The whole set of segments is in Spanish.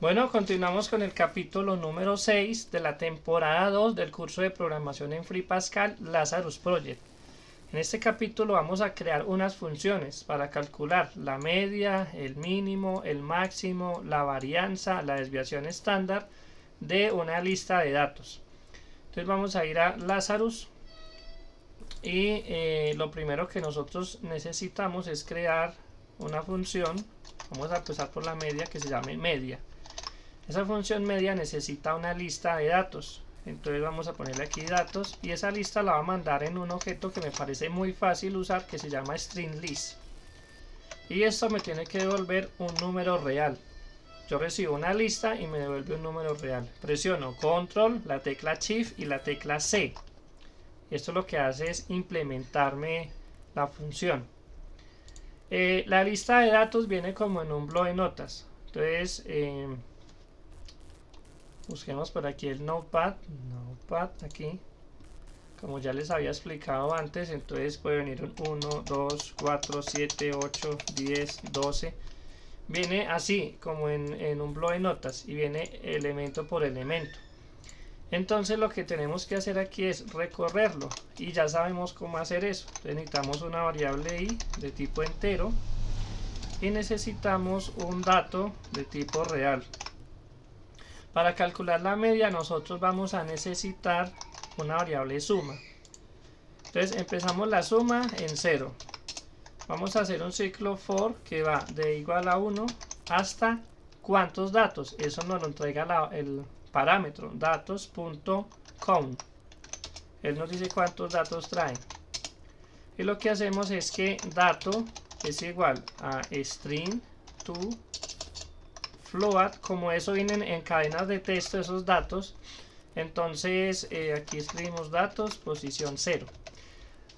Bueno, continuamos con el capítulo número 6 de la temporada 2 del curso de programación en Free Pascal Lazarus Project. En este capítulo vamos a crear unas funciones para calcular la media, el mínimo, el máximo, la varianza, la desviación estándar de una lista de datos. Entonces vamos a ir a Lazarus y lo primero que nosotros necesitamos es crear una función. Vamos a empezar por la media, que se llame media. Esa función media necesita una lista de datos. Entonces vamos a ponerle aquí datos y esa lista la va a mandar en un objeto que me parece muy fácil usar, que se llama string list. Y esto me tiene que devolver un número real. Yo recibo una lista y me devuelve un número real. Presiono control, la tecla shift y la tecla C. Esto lo que hace es implementarme la función. La lista de datos viene como en un bloc de notas. Entonces busquemos por aquí el notepad aquí, como ya les había explicado antes. Entonces puede venir un 1, 2, 4, 7, 8, 10, 12. Viene así como en un bloc de notas y viene elemento por elemento. Entonces lo que tenemos que hacer aquí es recorrerlo y ya sabemos cómo hacer eso. Entonces necesitamos una variable i de tipo entero y necesitamos un dato de tipo real. Para calcular la media nosotros vamos a necesitar una variable suma. Entonces empezamos la suma en 0. Vamos a hacer un ciclo for que va de igual a 1 hasta cuántos datos. Eso nos lo entrega el parámetro datos.count. Él nos dice cuántos datos trae. Y lo que hacemos es que dato es igual a string to float. Como eso viene en cadenas de texto esos datos, entonces aquí escribimos datos posición 0.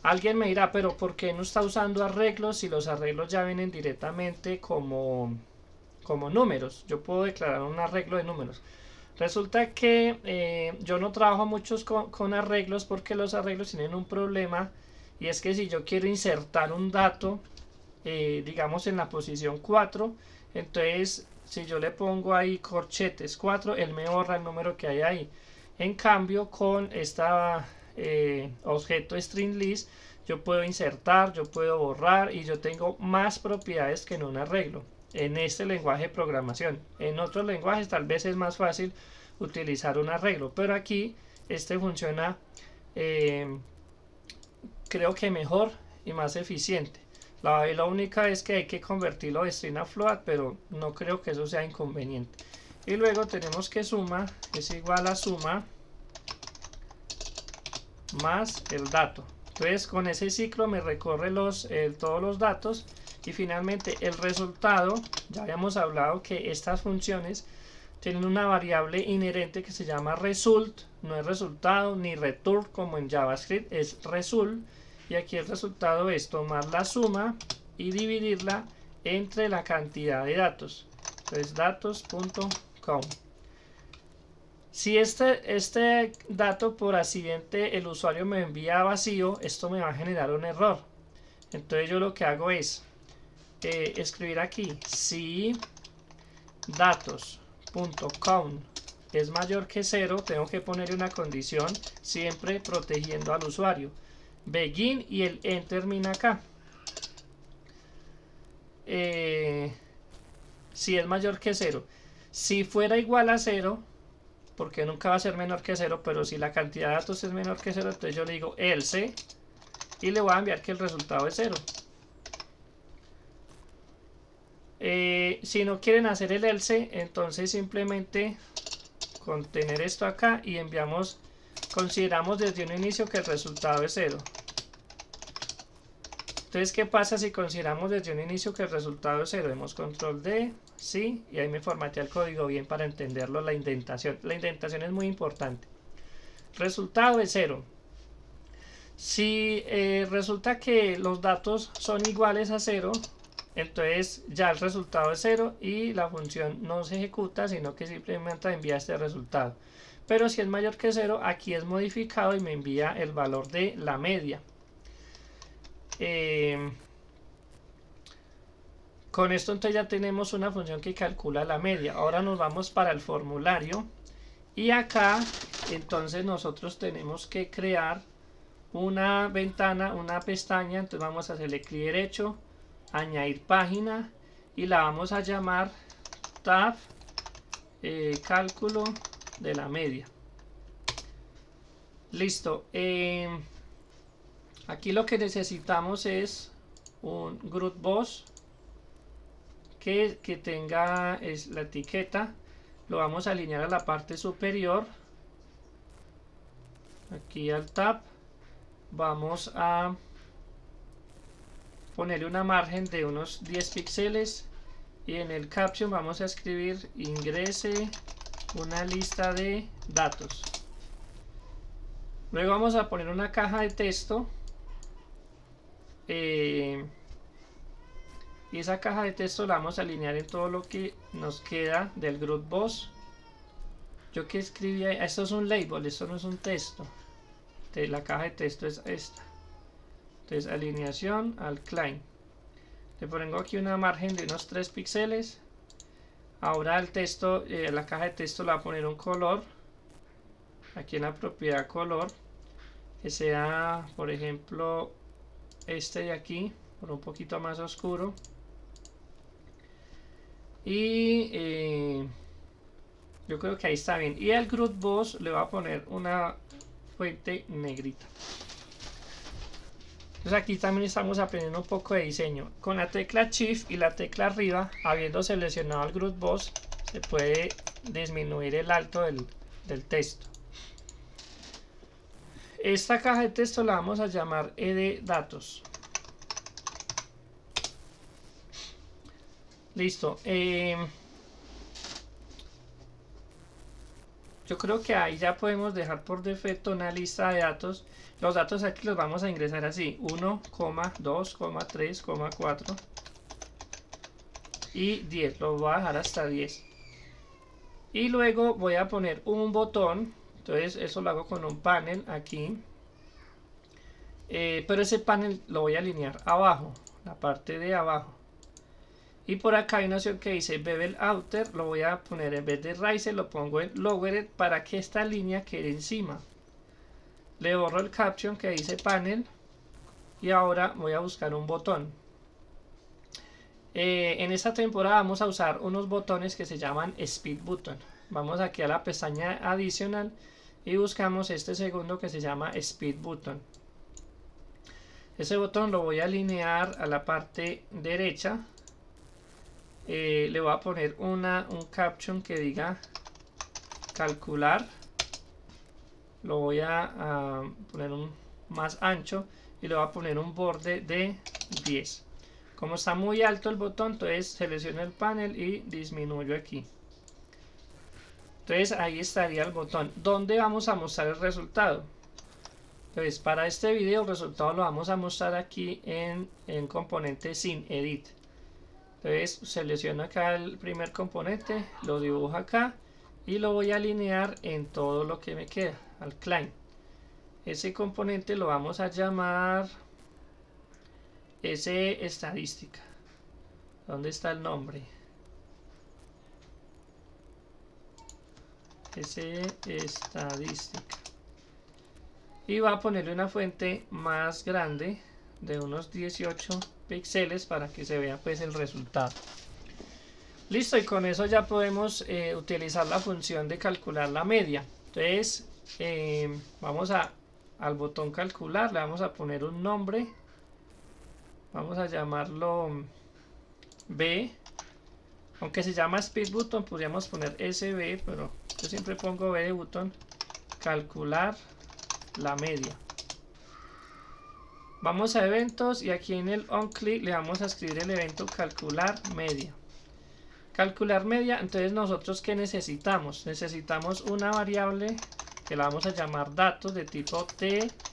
Alguien me dirá, pero ¿por qué no está usando arreglos si los arreglos ya vienen directamente como números? Yo puedo declarar un arreglo de números. Resulta que yo no trabajo muchos con arreglos porque los arreglos tienen un problema, y es que si yo quiero insertar un dato, digamos en la posición 4, entonces si yo le pongo ahí corchetes 4, él me borra el número que hay ahí. En cambio con esta objeto string list yo puedo insertar, yo puedo borrar y yo tengo más propiedades que en un arreglo en este lenguaje de programación. En otros lenguajes tal vez es más fácil utilizar un arreglo, pero aquí este funciona creo que mejor y más eficiente. La única es que hay que convertirlo de string a float, pero no creo que eso sea inconveniente. Y luego tenemos que suma es igual a suma más el dato. Entonces con ese ciclo me recorre todos los datos y finalmente el resultado. Ya habíamos hablado que estas funciones tienen una variable inherente que se llama result. No es resultado ni return como en JavaScript, es result. Y aquí el resultado es tomar la suma y dividirla entre la cantidad de datos. Entonces datos.count. Si este dato por accidente el usuario me envía vacío, esto me va a generar un error. Entonces yo lo que hago es escribir aquí si datos.count es mayor que 0, tengo que poner una condición siempre protegiendo al usuario. Begin y el end termina acá. Si es mayor que 0. Si fuera igual a 0, porque nunca va a ser menor que 0, pero si la cantidad de datos es menor que 0, entonces yo le digo else y le voy a enviar que el resultado es 0. Si no quieren hacer el else, entonces simplemente contener esto acá y enviamos, consideramos desde un inicio que el resultado es 0. Entonces, ¿qué pasa si consideramos desde un inicio que el resultado es 0? Demos control D, sí, y ahí me formateé el código bien para entenderlo, la indentación. La indentación es muy importante. Resultado es 0. Si resulta que los datos son iguales a 0, entonces ya el resultado es 0 y la función no se ejecuta, sino que simplemente envía este resultado. Pero si es mayor que 0, aquí es modificado y me envía el valor de la media. Con esto entonces ya tenemos una función que calcula la media. Ahora nos vamos para el formulario y acá entonces nosotros tenemos que crear una ventana, una pestaña. Entonces vamos a hacerle clic derecho, añadir página y la vamos a llamar tab cálculo de la media. Listo. Aquí lo que necesitamos es un Groot Boss que tenga la etiqueta. Lo vamos a alinear a la parte superior, aquí al tab. Vamos a ponerle una margen de unos 10 píxeles y en el caption vamos a escribir ingrese una lista de datos. Luego vamos a poner una caja de texto y esa caja de texto la vamos a alinear en todo lo que nos queda del Groot Boss. Yo que escribí ahí, esto es un label, esto no es un texto. La caja de texto es esta. Entonces alineación al client. Le pongo aquí una margen de unos 3 píxeles. Ahora el texto, la caja de texto le va a poner un color. Aquí en la propiedad color, que sea por ejemplo este de aquí, por un poquito más oscuro. Y yo creo que ahí está bien. Y al Groot Boss le va a poner una fuente negrita. Entonces aquí también estamos aprendiendo un poco de diseño. Con la tecla Shift y la tecla arriba, habiendo seleccionado al Groot Boss, se puede disminuir el alto del texto. Esta caja de texto la vamos a llamar ed datos. Listo. Yo creo que ahí ya podemos dejar por defecto una lista de datos. Los datos aquí los vamos a ingresar así: 1, 2, 3, 4 y 10. Lo voy a dejar hasta 10. Y luego voy a poner un botón. Entonces eso lo hago con un panel aquí. Pero ese panel lo voy a alinear abajo, la parte de abajo. Y por acá hay una opción que dice Bevel Outer. Lo voy a poner en vez de Raised, lo pongo en Lowered para que esta línea quede encima. Le borro el caption que dice panel. Y ahora voy a buscar un botón. En esta temporada vamos a usar unos botones que se llaman Speed Button. Vamos aquí a la pestaña adicional y buscamos este segundo que se llama Speed Button. Ese botón lo voy a alinear a la parte derecha. Le voy a poner un caption que diga calcular. Lo voy a poner más ancho y le voy a poner un borde de 10. Como está muy alto el botón, entonces selecciono el panel y disminuyo aquí. Entonces ahí estaría el botón. ¿Dónde vamos a mostrar el resultado? Entonces para este video el resultado lo vamos a mostrar aquí en componente sin edit. Entonces selecciono acá el primer componente, lo dibujo acá y lo voy a alinear en todo lo que me queda, al client. Ese componente lo vamos a llamar estadística. ¿Dónde está el nombre? estadística. Y va a ponerle una fuente más grande de unos 18 píxeles para que se vea pues el resultado. Listo, y con eso ya podemos utilizar la función de calcular la media. Entonces vamos al botón calcular, le vamos a poner un nombre, vamos a llamarlo B, aunque se llama Speed Button podríamos poner SB, pero yo siempre pongo B de botón, calcular la media. Vamos a eventos y aquí en el onClick le vamos a escribir el evento calcular media. Calcular media, entonces nosotros ¿qué necesitamos? Necesitamos una variable que la vamos a llamar datos de tipo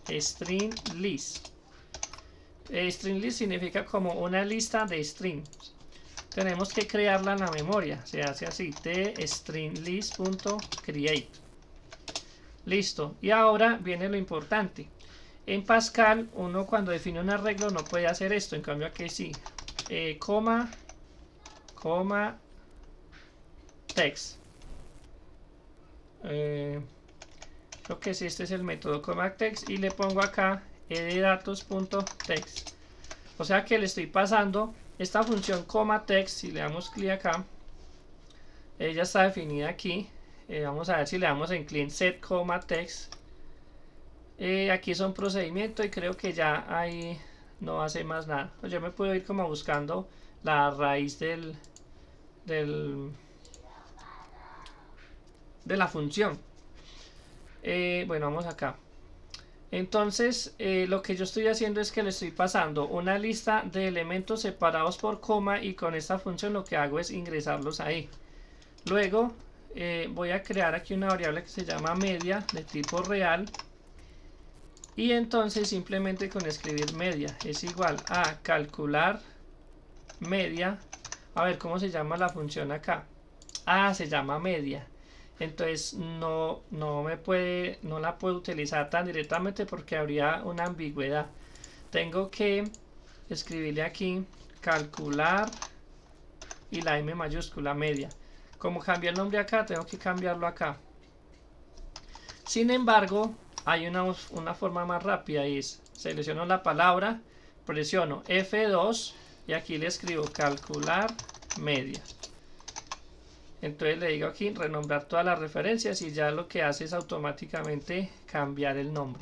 tStringList. StringList significa como una lista de strings. Tenemos que crearla en la memoria, se hace así, tStringList.create. Listo, y ahora viene lo importante. En Pascal uno cuando define un arreglo no puede hacer esto, en cambio aquí sí, coma coma text. Creo que sí, este es el método coma text, y le pongo acá eddatos.text. O sea que le estoy pasando esta función coma text. Si le damos clic acá, ella está definida aquí. Vamos a ver si le damos en clean set coma text. Aquí son procedimientos y creo que ya ahí no hace más nada. Pues yo me puedo ir como buscando la raíz de la función. Bueno, vamos acá. Entonces lo que yo estoy haciendo es que le estoy pasando una lista de elementos separados por coma, y con esta función lo que hago es ingresarlos ahí. Luego voy a crear aquí una variable que se llama media de tipo real, y entonces simplemente con escribir media es igual a calcular media. A ver, ¿cómo se llama la función acá? Se llama media. Entonces no la puedo utilizar tan directamente porque habría una ambigüedad. Tengo que escribirle aquí calcular y la M mayúscula media. Como cambié el nombre acá, tengo que cambiarlo acá. Sin embargo, hay una forma más rápida, y es selecciono la palabra, presiono F2 y aquí le escribo calcular media. Entonces le digo aquí renombrar todas las referencias, y ya lo que hace es automáticamente cambiar el nombre.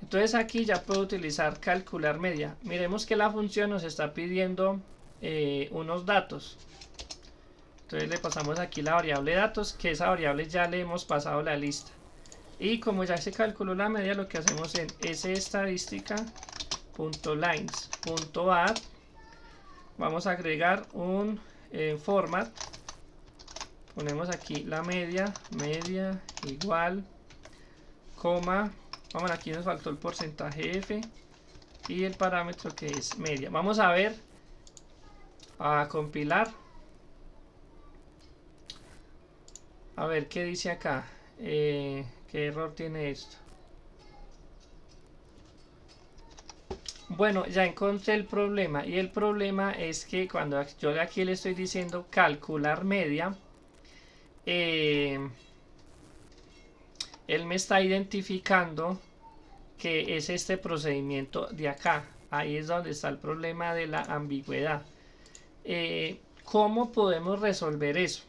Entonces aquí ya puedo utilizar calcular media. Miremos que la función nos está pidiendo unos datos. Entonces le pasamos aquí la variable datos, que esa variable ya le hemos pasado la lista. Y como ya se calculó la media, lo que hacemos en sestadística.lines.add, vamos a agregar un format. Ponemos aquí la media igual, coma, vamos, aquí nos faltó el porcentaje F y el parámetro que es media. Vamos a ver, a compilar, a ver qué dice acá. ¿Qué error tiene esto? Bueno, ya encontré el problema, y el problema es que cuando yo aquí le estoy diciendo calcular media, él me está identificando que es este procedimiento de acá. Ahí es donde está el problema de la ambigüedad. ¿Cómo podemos resolver eso?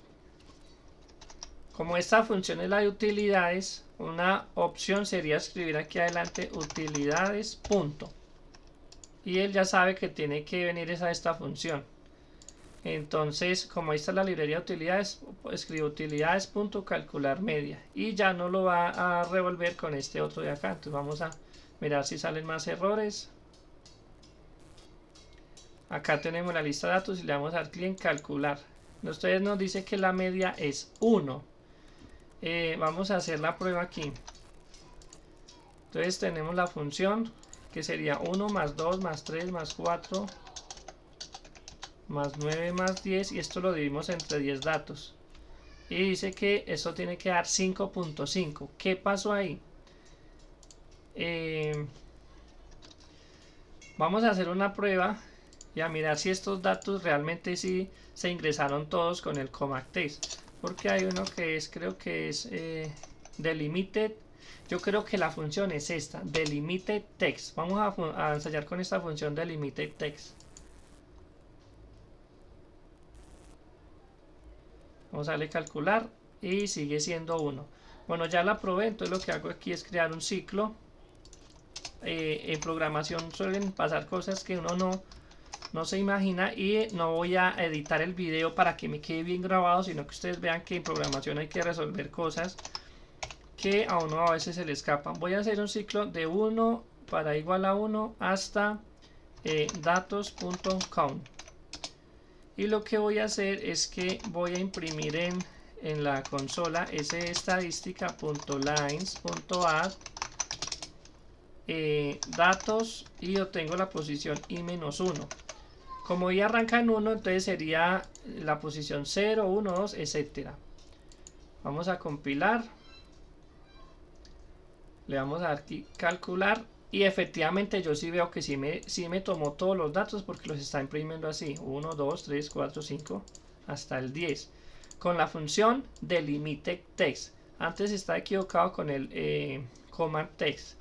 Como esta función es la de utilidades, una opción sería escribir aquí adelante utilidades punto, y él ya sabe que tiene que venir esta función. Entonces, como ahí está la librería de utilidades, escribo utilidades.calcular media, y ya no lo va a revolver con este otro de acá. Entonces vamos a mirar si salen más errores. Acá tenemos la lista de datos y le vamos a dar clic en calcular. Ustedes nos dice que la media es 1. Vamos a hacer la prueba aquí. Entonces tenemos la función que sería 1 más 2 más 3 más 4 más 9 más 10, y esto lo dividimos entre 10 datos, y dice que esto tiene que dar 5.5. ¿Qué pasó ahí? Vamos a hacer una prueba y a mirar si estos datos realmente sí se ingresaron todos con el coma text, porque hay uno que es, creo que es delimited. Yo creo que la función es esta, delimited text. Vamos a ensayar con esta función delimited text. Vamos a darle calcular y sigue siendo 1. Bueno, ya la probé, entonces lo que hago aquí es crear un ciclo. En programación suelen pasar cosas que uno no se imagina, y no voy a editar el video para que me quede bien grabado, sino que ustedes vean que en programación hay que resolver cosas que a uno a veces se le escapan. Voy a hacer un ciclo de 1 para igual a 1 hasta datos.count. Y lo que voy a hacer es que voy a imprimir en la consola sestadística.lines.add datos, y obtengo la posición i-1. Como y arranca en 1, entonces sería la posición 0, 1, 2, etcétera. Vamos a compilar. Le vamos a dar aquí calcular y efectivamente yo sí veo que sí me tomó todos los datos porque los está imprimiendo así, 1, 2, 3, 4, 5, hasta el 10, con la función delimite text. Antes estaba equivocado con el command text.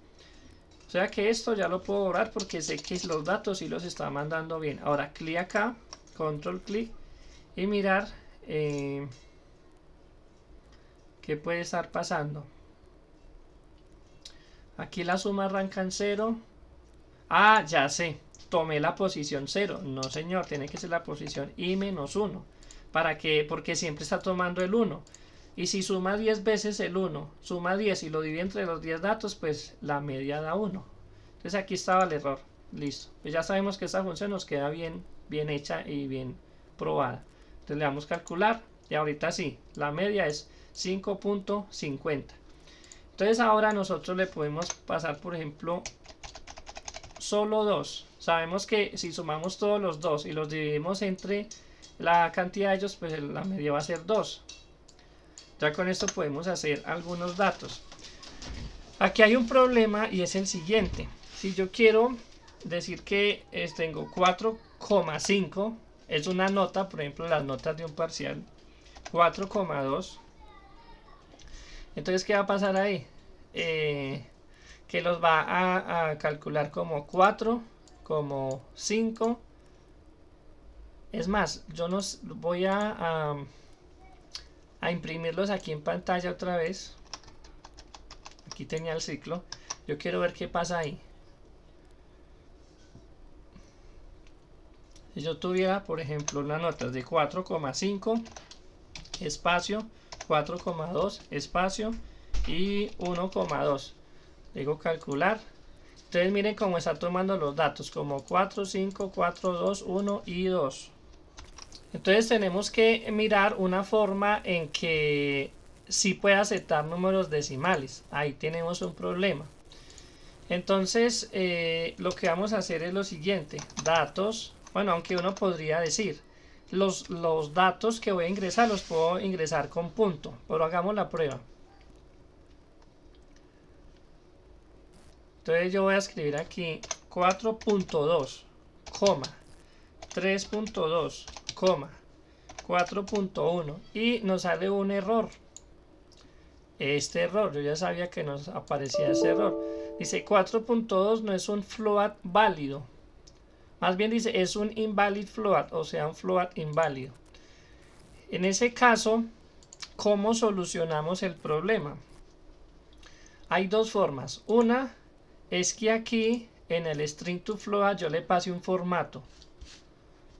O sea que esto ya lo puedo borrar porque sé que los datos sí los está mandando bien. Ahora clic acá, control clic y mirar qué puede estar pasando. Aquí la suma arranca en 0. Ah, ya sé, tomé la posición 0. No señor, tiene que ser la posición i menos 1. ¿Para qué? Porque siempre está tomando el 1. Y si suma 10 veces el 1, suma 10 y lo divide entre los 10 datos, pues la media da 1. Entonces aquí estaba el error. Listo. Pues ya sabemos que esta función nos queda bien hecha y bien probada. Entonces le damos calcular y ahorita sí, la media es 5.50. Entonces ahora nosotros le podemos pasar, por ejemplo, solo 2. Sabemos que si sumamos todos los 2 y los dividimos entre la cantidad de ellos, pues la media va a ser 2. Ya con esto podemos hacer algunos datos. Aquí hay un problema y es el siguiente. Si yo quiero decir que tengo 4,5, es una nota, por ejemplo las notas de un parcial, 4,2. Entonces, ¿qué va a pasar ahí? Que los va a calcular como 4, como 5. Es más, yo nos voy a imprimirlos aquí en pantalla otra vez. Aquí tenía el ciclo. Yo quiero ver qué pasa ahí. Si yo tuviera, por ejemplo, las notas de 4,5, espacio, 4,2, espacio y 1,2. Digo calcular. Entonces miren cómo está tomando los datos, como 4, 5, 4, 2, 1 y 2. Entonces tenemos que mirar una forma en que sí pueda aceptar números decimales. Ahí tenemos un problema. Entonces lo que vamos a hacer es lo siguiente. Datos, bueno, aunque uno podría decir, los datos que voy a ingresar los puedo ingresar con punto, pero hagamos la prueba. Entonces yo voy a escribir aquí 4.2, 3.2, 4.1 y nos sale un error. Este error, yo ya sabía que nos aparecía ese error. Dice 4.2 no es un float válido. Más bien dice es un invalid float, o sea un float inválido. En ese caso, ¿cómo solucionamos el problema? Hay dos formas. Una es que aquí en el string to float yo le pase un formato,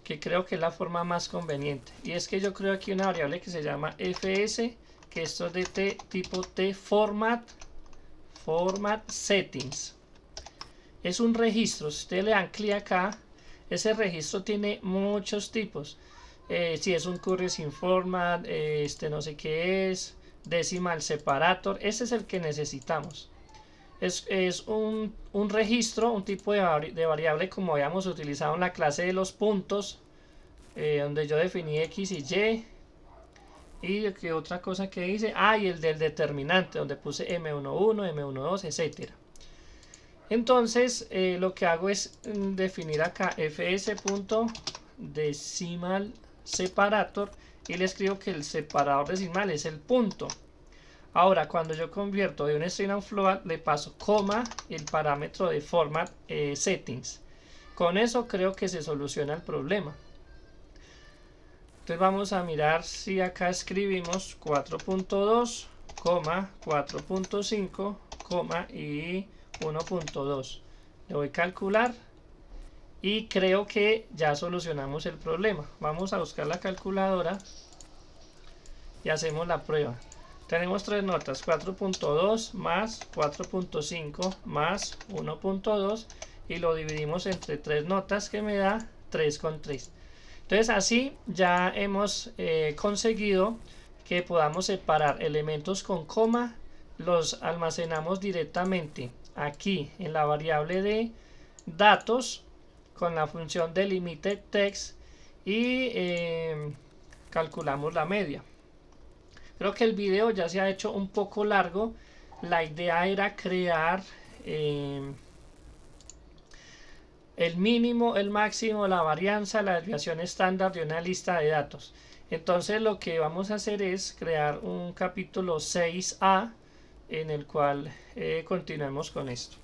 que creo que es la forma más conveniente, y es que yo creo aquí una variable que se llama fs, que esto es de tipo t format settings. Es un registro. Si ustedes le dan clic acá, ese registro tiene muchos tipos. Si es un curry sin format, no sé qué es, decimal separator, ese es el que necesitamos. Es un registro, un tipo de variable como habíamos utilizado en la clase de los puntos, donde yo definí x y y. Y que otra cosa que hice, y el del determinante, donde puse m11, m12, etcétera. Entonces lo que hago es definir acá fs.decimal separator y le escribo que el separador decimal es el punto. Ahora, cuando yo convierto de un string a un float, le paso coma el parámetro de format settings. Con eso creo que se soluciona el problema. Entonces vamos a mirar si acá escribimos 4.2, 4.5, y 1.2. Le voy a calcular y creo que ya solucionamos el problema. Vamos a buscar la calculadora y hacemos la prueba. Tenemos tres notas, 4.2 más 4.5 más 1.2 y lo dividimos entre tres notas que me da 3,3. Entonces así ya hemos conseguido que podamos separar elementos con coma, los almacenamos directamente aquí en la variable de datos con la función delimite text y calculamos la media. Creo que el video ya se ha hecho un poco largo. La idea era crear el mínimo, el máximo, la varianza, la desviación estándar de una lista de datos. Entonces lo que vamos a hacer es crear un capítulo 6A en el cual continuemos con esto.